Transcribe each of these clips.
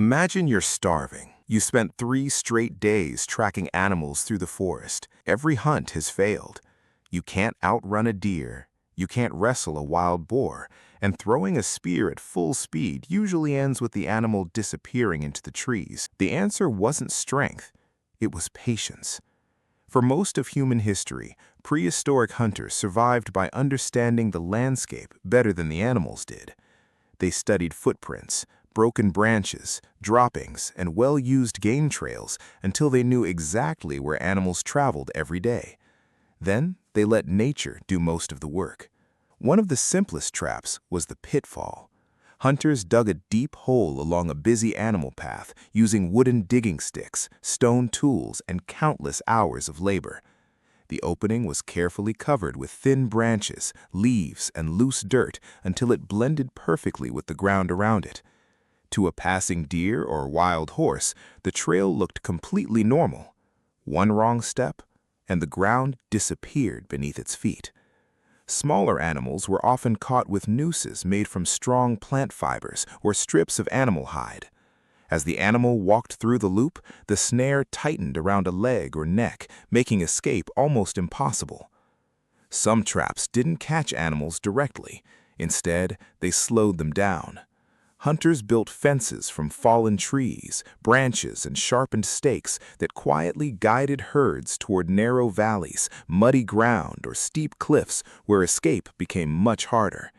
Imagine you're starving. You spent 3 straight days tracking animals through the forest. Every hunt has failed. You can't outrun a deer. You can't wrestle a wild boar. And throwing a spear at full speed usually ends with the animal disappearing into the trees. The answer wasn't strength. It was patience. For most of human history, prehistoric hunters survived by understanding the landscape better than the animals did. They studied footprints, broken branches, droppings, and well-used game trails until they knew exactly where animals traveled every day. Then, they let nature do most of the work. One of the simplest traps was the pitfall. Hunters dug a deep hole along a busy animal path using wooden digging sticks, stone tools, and countless hours of labor. The opening was carefully covered with thin branches, leaves, and loose dirt until it blended perfectly with the ground around it. To a passing deer or wild horse, the trail looked completely normal. One wrong step, and the ground disappeared beneath its feet. Smaller animals were often caught with nooses made from strong plant fibers or strips of animal hide. As the animal walked through the loop, the snare tightened around a leg or neck, making escape almost impossible. Some traps didn't catch animals directly. Instead, they slowed them down. Hunters built fences from fallen trees, branches, and sharpened stakes that quietly guided herds toward narrow valleys, muddy ground, or steep cliffs where escape became much harder.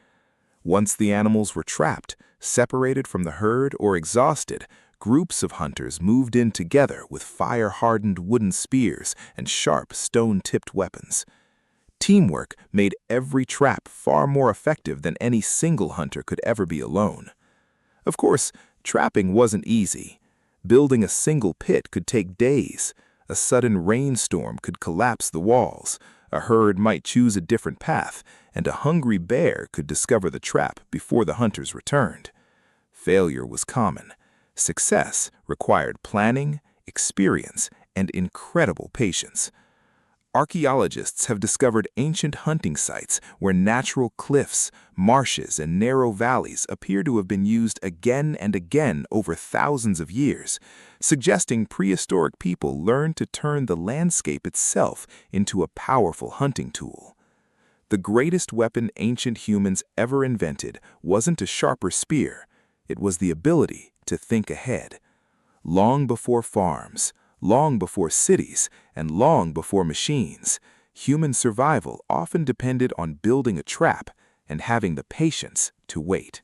Once the animals were trapped, separated from the herd, or exhausted, groups of hunters moved in together with fire-hardened wooden spears and sharp stone-tipped weapons. Teamwork made every trap far more effective than any single hunter could ever be alone. Of course, trapping wasn't easy. Building a single pit could take days. A sudden rainstorm could collapse the walls. A herd might choose a different path, and a hungry bear could discover the trap before the hunters returned. Failure was common. Success required planning, experience, and incredible patience. Archaeologists have discovered ancient hunting sites where natural cliffs, marshes, and narrow valleys appear to have been used again and again over thousands of years, suggesting prehistoric people learned to turn the landscape itself into a powerful hunting tool. The greatest weapon ancient humans ever invented wasn't a sharper spear, it was the ability to think ahead. Long before farms, long before cities, and long before machines, human survival often depended on building a trap and having the patience to wait.